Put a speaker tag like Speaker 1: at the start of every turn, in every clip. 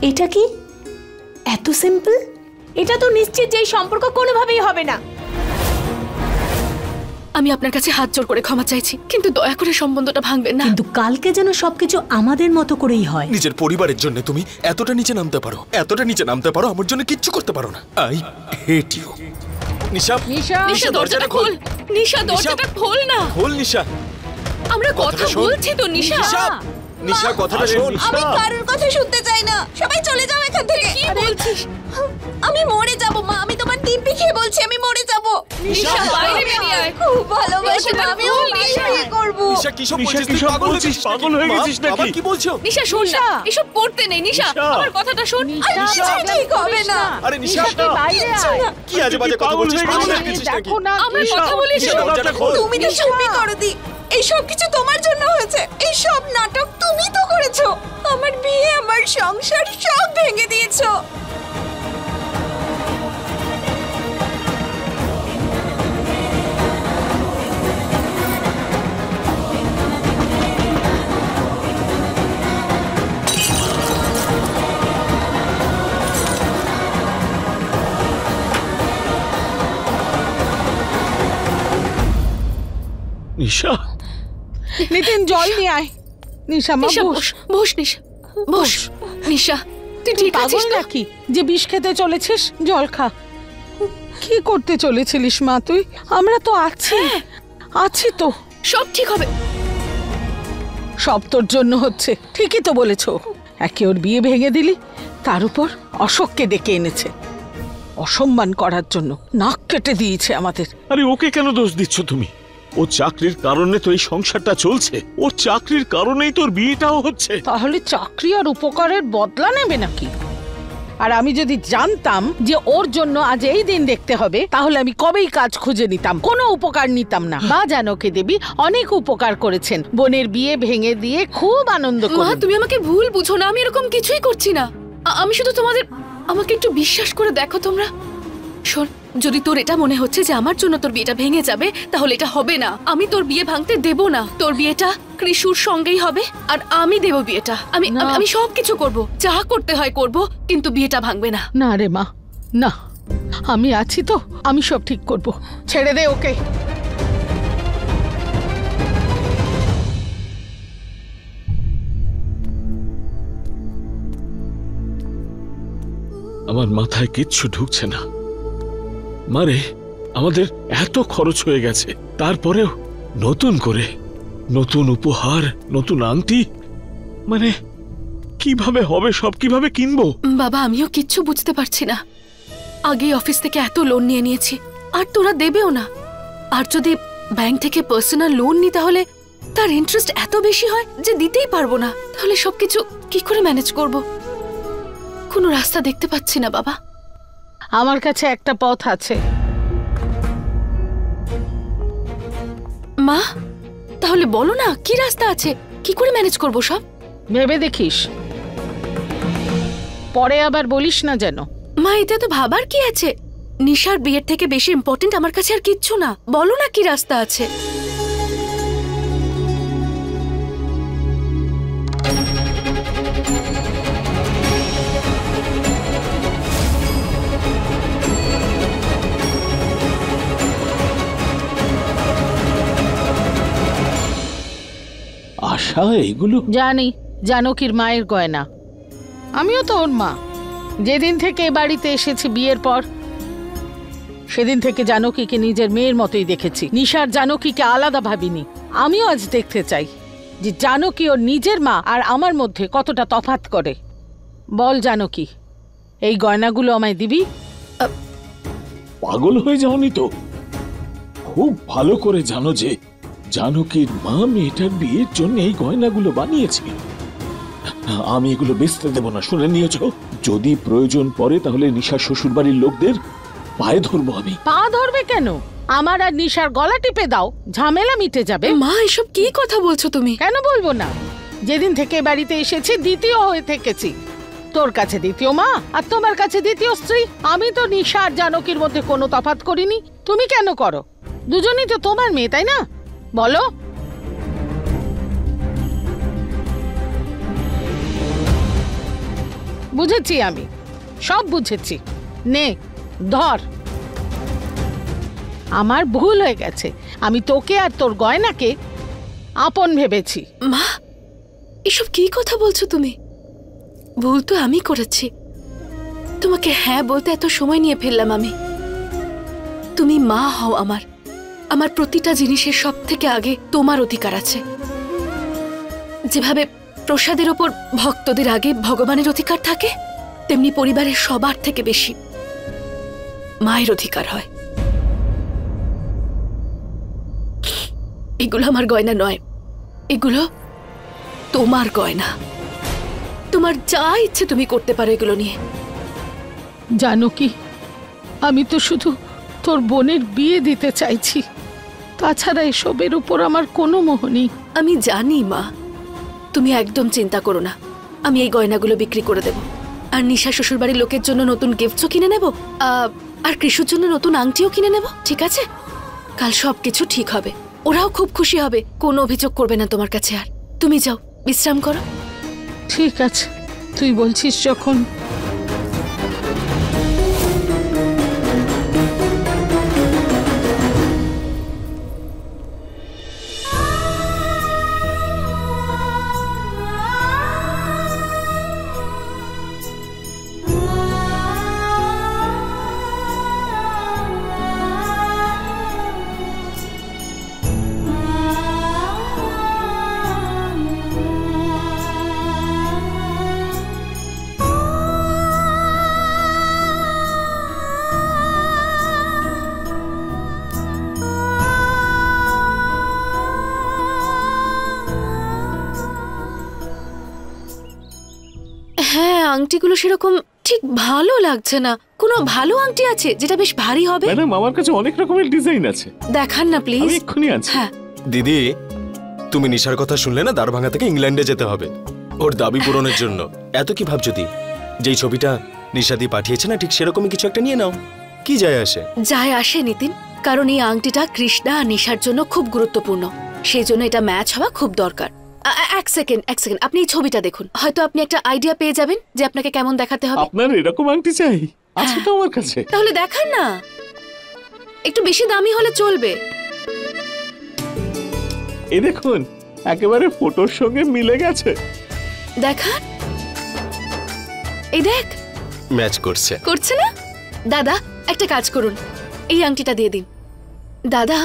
Speaker 1: এটা কি এত সিম্পল? এটা তো নিশ্চিত যে এই সম্পর্ক কোনোভাবেই হবে না।
Speaker 2: আমি আপনার কাছে হাত জোড় করে ক্ষমা চাইছি, কিন্তু দয়া করে সম্বন্ধটা ভাঙবেন না।
Speaker 1: কিন্তু কালকে যেন সবকিছু আমাদের মতো করেই হয়।
Speaker 3: নিজের পরিবারের জন্য তুমি এতটা নিচে নামতে পারো, এতটা নিচে নামতে পারো, আমার জন্য কিচ্ছু করতে পারো না। I hate you. নিশা,
Speaker 2: নিশা দরজাটা খোল। নিশা দরজাটা খোল না।
Speaker 3: খোল নিশা।
Speaker 2: আমরা কথা বলছি তো নিশা।
Speaker 3: নিশা কথাটা শোন।
Speaker 4: আমি কারোর কথা শুনতে চাই না, সবাই চলে যাও এখান থেকে।
Speaker 2: কি বলছিস?
Speaker 4: আমি মরে যাব মা, আমি তোমার দিব্যি খেয়ে বলছি আমি মরে যাব।
Speaker 2: নিশা বাইরে বেরিয়ে আয়।
Speaker 4: খুব ভালোবাসি মা, আমি ওর বিয়ে করব।
Speaker 3: নিশা কি সব বলছিস? তুই পাগল হয়ে গেছিস নাকি? কি বলছো?
Speaker 2: নিশা শোন না, এসব করতে নেই। নিশা আমার কথাটা শোন।
Speaker 4: নিশা ঠিক হবে না।
Speaker 3: আরে নিশা
Speaker 4: বাইরে আয়।
Speaker 3: কি আজে বাজে কথা বলছিস? পাগল হয়ে গেছিস নাকি?
Speaker 2: আমরা কথা বলি।
Speaker 4: তুমি তো চুপই করো দি। এই সব কিছু তোমার জন্য হয়েছে। এই সব নাটক তুমি তো করেছো। আমার বিয়ে, আমার সংসার সব ভেঙে দিয়েছো।
Speaker 3: নিশা,
Speaker 5: নিতিন জল নিয়ে আয়। নিশা মা বস।
Speaker 2: বস নিশা, বস। নিশা তুই ঠিক আছিস
Speaker 5: নাকি যে বিষ খেতে চলেছিস? জল খা। কি করতে চলেছিলিস মা তুই? আমরা তো আছি তো।
Speaker 2: সব ঠিক হবে।
Speaker 5: সব তোর জন্য হচ্ছে। ঠিকই তো বলেছো। একে ওর বিয়ে ভেঙে দিলি, তার উপর অশোককে ডেকে এনেছে অসম্মান করার জন্য। নাক কেটে দিয়েছে আমাদের।
Speaker 6: আরে ওকে কেন দোষ দিচ্ছ তুমি? ও চাকরির কারণে তো এই সংসারটা চলছে। ওর চাকরির কারণেই তোর বিয়েটাও হচ্ছে।
Speaker 5: তাহলে চাকরি আর উপকারের বদলা নেবে নাকি? আর আমি যদি জানতাম যে ওর জন্য আজ এই দিন দেখতে হবে, তাহলে আমি কবেই কাজ খুঁজে নিতাম, কোনো উপকার নিতাম না। মা জানকী দেবী অনেক উপকার করেছেন, বোনের বিয়ে ভেঙে দিয়ে খুব আনন্দ
Speaker 2: মা
Speaker 5: করেন।
Speaker 2: তুমি আমাকে ভুল বুঝো না, আমি এরকম কিছুই করছি না। আমি শুধু আমাকে একটু বিশ্বাস করে দেখো তোমরা। শোন, যদি তোর এটা মনে হচ্ছে যে আমার জন্য তোর বিয়েটা ভেঙে যাবে, তাহলে এটা হবে না। আমি তোর বিয়ে ভাঙতে দেব না। তোর বিয়েটা কৃষুর সঙ্গেই হবে, আর আমি দেব বিয়েটা। আমি সবকিছু করব, যা করতে হয় করব, কিন্তু বিয়েটা ভাঙবে না।
Speaker 5: না রে মা, না, আমি আছি তো, আমি সব ঠিক করব। ছেড়ে দে ওকে।
Speaker 6: আমার মাথায় কিচ্ছু ঢুকছে না। মারে, আমাদের এত খরচ হয়ে গেছে, তারপরেও নতুন করে নতুন উপহার, নতুন আংটি, মানে কিভাবে হবে সব? কিভাবে কিনবো?
Speaker 2: বাবা আমিও কিচ্ছু বুঝতে পারছি না। আগে অফিস থেকে এত লোন নিয়ে নিয়েছি, আর তোরা দেবেও না। আর যদি ব্যাংক থেকে পার্সোনাল লোন নি, তাহলে তার ইন্টারেস্ট এত বেশি হয় যে দিতেই পারবো না। তাহলে সবকিছু কি করে ম্যানেজ করব? কোনো রাস্তা দেখতে পাচ্ছি না বাবা।
Speaker 5: আমার কাছে একটা পথ আছে।
Speaker 2: মা তাহলে বলো না, কি রাস্তা আছে? কি করে ম্যানেজ করব সব?
Speaker 5: ভেবে দেখিস, পরে আবার বলিস না যেন।
Speaker 2: মা এতে তো ভাবার কি আছে? নিশার বিয়ের থেকে বেশি ইম্পর্টেন্ট আমার কাছে আর কিচ্ছু না। বলো না কি রাস্তা আছে।
Speaker 6: আশা, এগুলো
Speaker 5: জানি জানকীর মায়ের গয়না। আমিও তো ওর মা। যেদিন থেকে এ বাড়িতে এসেছি বিয়ের পর, সেদিন থেকে জানকীকে নিজের মেয়ের মতোই দেখেছি। নিশার জানকীকে আলাদা ভাবিনি। আমিও আজ দেখতে চাই যে জানকী ওর নিজের মা আর আমার মধ্যে কতটা তফাৎ করে। বল জানকী, এই গয়নাগুলো আমায় দিবি?
Speaker 6: পাগল হয়ে যাওনি তো? খুব ভালো করে জানো যে জানকীর মা মেয়েটার বিয়ের জন্য এই গয়নাগুলো বানিয়েছে। আমি এগুলো বেচতে দেব না, শুনে নিয়েছো? যদি প্রয়োজন পড়ে তাহলে নিশার শ্বশুর বাড়ির লোকদের পায়ে ধরবো আমি।
Speaker 5: পা ধরবে কেন? আমার আর নিশার গলা টিপে দাও, ঝামেলা মিটে যাবে।
Speaker 2: মা এসব কি কথা বলছো তুমি?
Speaker 5: কেন বলবো না? যেদিন থেকে বাড়িতে এসেছি দ্বিতীয় হয়ে থেকেছি। তোর কাছে দ্বিতীয় মা আর তোমার কাছে দ্বিতীয় স্ত্রী। আমি তো নিশা আর জানকীর মধ্যে কোনো তফাৎ করিনি। তুমি কেন করো? দুজনেই তো তোমার মেয়ে, তাই না? বলো। বুঝেছি, আমি সব বুঝেছি। নে ধর। আমার ভুল হয়ে গেছে, আমি তোকে আর তোর গয়নাকে আপন ভেবেছি।
Speaker 2: মা, এসব কি কথা বলছো তুমি? ভুল তো আমি করেছি। তোমাকে হ্যাঁ বলতে এত সময় নিয়ে ফেললাম আমি। তুমি মা হও আমার, আমার প্রতিটা জিনিসের সব থেকে আগে তোমার অধিকার আছে। যেভাবে প্রসাদের ওপর ভক্তদের আগে ভগবানের অধিকার থাকে, তেমনি পরিবারের সবার থেকে বেশি মায়ের অধিকার হয়। এগুলো আমার গয়না নয়, এগুলো তোমার গয়না। তোমার যা ইচ্ছে তুমি করতে পারো এগুলো নিয়ে।
Speaker 5: জানো কি, আমি তো শুধু তোর বোনের বিয়ে দিতে চাইছি, তাছাড়া এসবের উপর আমার কোনো মোহ নেই।
Speaker 2: আমি জানি মা, তুমি একদম চিন্তা করো না। আমি এই গয়নাগুলো বিক্রি করে দেব, আর নিশা শ্বশুরবাড়ির লোকের জন্য নতুন গিফটসও কিনে নেব, আর কৃষুর জন্য নতুন আংটিও কিনে নেব। ঠিক আছে? কাল সবকিছু ঠিক হবে, ওরাও খুব খুশি হবে, কোনো অভিযোগ করবে না তোমার কাছে। আর তুমি যাও, বিশ্রাম করো।
Speaker 5: ঠিক আছে, তুই বলছিস যখন।
Speaker 2: হ্যাঁ, আংটিগুলো সেরকম ঠিক ভালো লাগছে না। কোনো ভালো আংটি আছে যেটা বেশ ভারী হবে?
Speaker 6: ম্যাডাম, আমার কাছে অনেক রকমের ডিজাইন আছে।
Speaker 2: দেখান না প্লিজ।
Speaker 6: আমি এক্ষুনি আনছি।
Speaker 2: হ্যাঁ।
Speaker 3: দিদি, তুমি নিশার কথা শুনলে না? দারভাঙ্গা থেকে ইংল্যান্ডে যেতে হবে ওর দাবি পূরণের জন্য। এত কি ভাবছো দি? যেই ছবিটা নিশাদি পাঠিয়েছে না, ঠিক সেরকমই কিছু একটা নিয়ে নাও। কি যায় আসে?
Speaker 2: যায় আসে নিতিন, কারণ এই আংটিটা কৃষ্ণা আর নিশার জন্য খুব গুরুত্বপূর্ণ। সেই জন্য এটা ম্যাচ হওয়া খুব দরকার। এক সেকেন্ড, আপনি এই ছবিটা দেখুন, হয়তো আপনি একটা আইডিয়া পেয়ে যাবেন যে আপনাকে কেমন দেখাতে হবে।
Speaker 6: আপনার এরকম আংটি চাই? আছে তো আমার কাছে।
Speaker 2: তাহলে দেখান না, একটু বেশি দামি হলে চলবে।
Speaker 6: এই দেখুন, একেবারে ফটোর সঙ্গে মিলে গেছে।
Speaker 2: দেখান, এই দেখ,
Speaker 3: ম্যাচ করছে।
Speaker 2: করছে না? দাদা, একটা কাজ করুন, এই আংটিটা দিয়ে দিন। দাদা,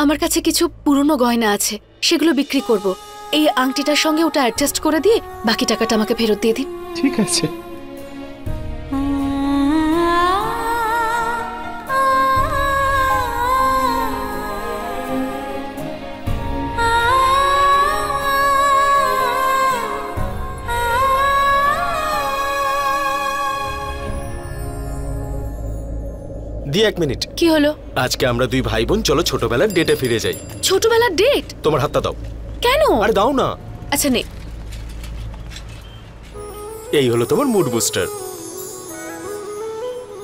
Speaker 2: আমার কাছে কিছু পুরনো গয়না আছে, সেগুলো বিক্রি করব। এই আংটিটার সঙ্গে ওটা অ্যাডজাস্ট করে দিয়ে বাকি টাকাটা আমাকে ফেরত দিয়ে দিন।
Speaker 6: ঠিক আছে।
Speaker 3: দি, 1 মিনিট।
Speaker 2: কি হলো?
Speaker 3: আজকে আমরা দুই ভাই বোন চলো ছোটবেলার ডেটে ফিরে যাই।
Speaker 2: ছোটবেলার ডেট?
Speaker 3: তোমার হাতটা দাও।
Speaker 2: কেন?
Speaker 3: আরে দাও না।
Speaker 2: আচ্ছা নে।
Speaker 3: এই হলো তোমার mood booster.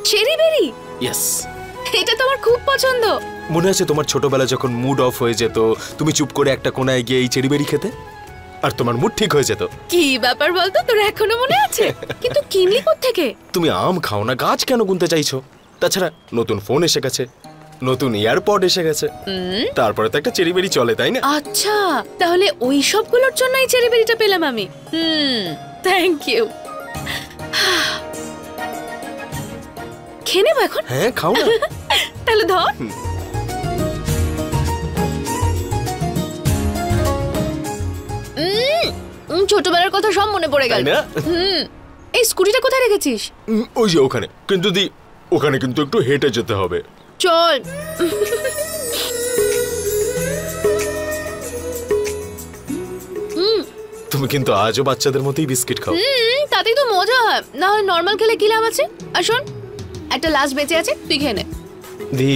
Speaker 2: Cherry berry?
Speaker 3: Yes.
Speaker 2: এটা তো আমার খুব পছন্দ।
Speaker 3: মনে আছে তোমার ছোটবেলা যখন মুড অফ হয়ে যেত, তুমি চুপ করে একটা কোনায় গিয়ে এই চেরি বেরি খেতে, আর তোমার মুড ঠিক হয়ে যেত?
Speaker 2: কি ব্যাপার বলতো, তোর এখনো মনে আছে? কিন্তু কিনলি কোত্থেকে?
Speaker 3: তুমি আম খাও না, গাছ কেন গুনতে চাইছো? তাছাড়া নতুন ফোন এসে গেছে, নতুন ইয়ারপড এসে গেছে, তারপরে তো একটা চেরি বেরি চলে, তাই না?
Speaker 2: আচ্ছা, তাহলে ওই সবগুলোর জন্য এই চেরি বেরিটা পেলাম আমি। Thank you. খেয়ে নেবো এখন?
Speaker 3: হ্যাঁ, খাও না।
Speaker 2: তাহলে ধর। ছোটবেলার কথা সব মনে পড়ে গেল। এই স্কুটিটা কোথায় রেখেছিস?
Speaker 3: ওই যে ওখানে। কিন্তু দি, ওখানে কিন্তু একটু হেঁটে যেতে হবে।
Speaker 2: চল।
Speaker 3: তুমি কিন্তু আজও বাচ্চাদের মতোই বিস্কিট খাও।
Speaker 2: তাতেই তো মজা হয়, না হলে নর্মাল খেলে কি লাভ আছে? আর শোন, একটা লাস্ট বেঁচে আছে, তুই খেয়ে নে।
Speaker 3: দি,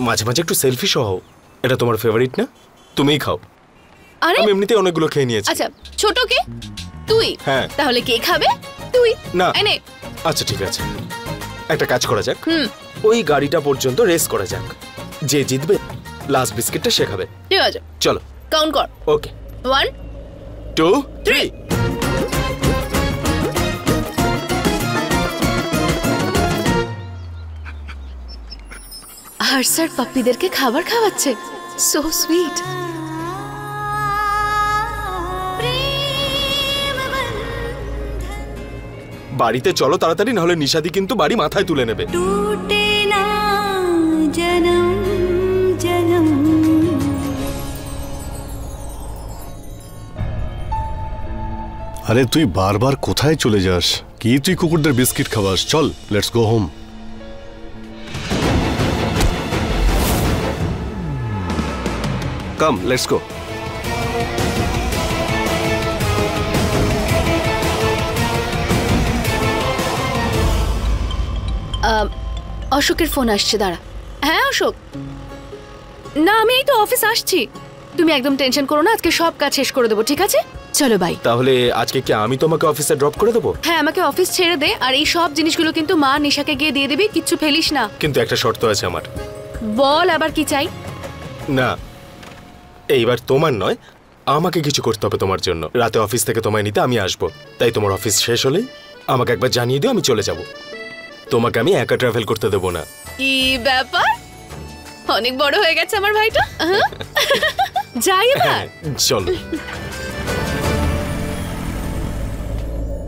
Speaker 3: মাঝে মাঝে একটু সেলফিশ হও। এটা তোমার ফেভারিট না? তুমিই খাও।
Speaker 2: আরে
Speaker 3: আমি এমনিতেই অনেকগুলো খেয়ে নিয়েছি।
Speaker 2: আচ্ছা, ছোট কে? তুই?
Speaker 3: হ্যাঁ।
Speaker 2: তাহলে কে খাবে? তুই
Speaker 3: না।
Speaker 2: এনে।
Speaker 3: আচ্ছা ঠিক আছে, একটা কাজ করা যাক। ওই গাড়িটা পর্যন্ত রেস করা যাক, যে জিতবে লাস্ট বিস্কিটটা সে খাবে।
Speaker 2: ঠিক আছে,
Speaker 3: চলো
Speaker 2: কাউন্ট কর।
Speaker 3: ওকে,
Speaker 2: 1
Speaker 3: 2 3।
Speaker 2: হর্ষার পাপ্পিদেরকে খাবার খাওয়াচ্ছে, সো সুইট।
Speaker 3: বাড়িতে চলো তাড়াতাড়ি, নাহলে নিশাদি কিন্তু বাড়ি মাথায় তুলে নেবে।
Speaker 4: टूटे ना जन्म जन्म।
Speaker 7: আরে তুই বারবার কোথায় চলে যাস? কি তুই কুকুরদের বিস্কিট খাওয়াস? চল, let's go home. Come, let's go.
Speaker 2: অশোকের ফোন আসছে, দাঁড়া। হ্যাঁ অশোক, না আমি এই তো অফিস আসছি। তুমি একদম টেনশন করো না, আজকে সব কাজ শেষ করে দেবো, ঠিক আছে? চলো বাই।
Speaker 3: তাহলে আজকে কি আমি তোমাকে অফিসে ড্রপ করে দেবো?
Speaker 2: হ্যাঁ, আমাকে অফিস ছেড়ে দে, আর এই সব জিনিসগুলো কিন্তু মা নিশাকে গিয়ে দিয়ে দিবি, কিচ্ছু ফেলিস না।
Speaker 3: কিন্তু একটা শর্ত আছে আমার।
Speaker 2: বল আবার কি চাই?
Speaker 3: না, এইবার তোমার নয়, আমাকে কিছু করতে হবে তোমার জন্য। রাতে অফিস থেকে তোমায় নিতে আমি আসবো, তাই তোমার অফিস শেষ হলেই আমাকে একবার জানিয়ে দিও, আমি চলে যাব। তোমাকে আমি একা ট্রাভেল করতে দেবো না।
Speaker 2: কি ব্যাপার, অনেক বড় হয়ে গেছে আমার ভাইটা। যাই এবার।
Speaker 3: চলো।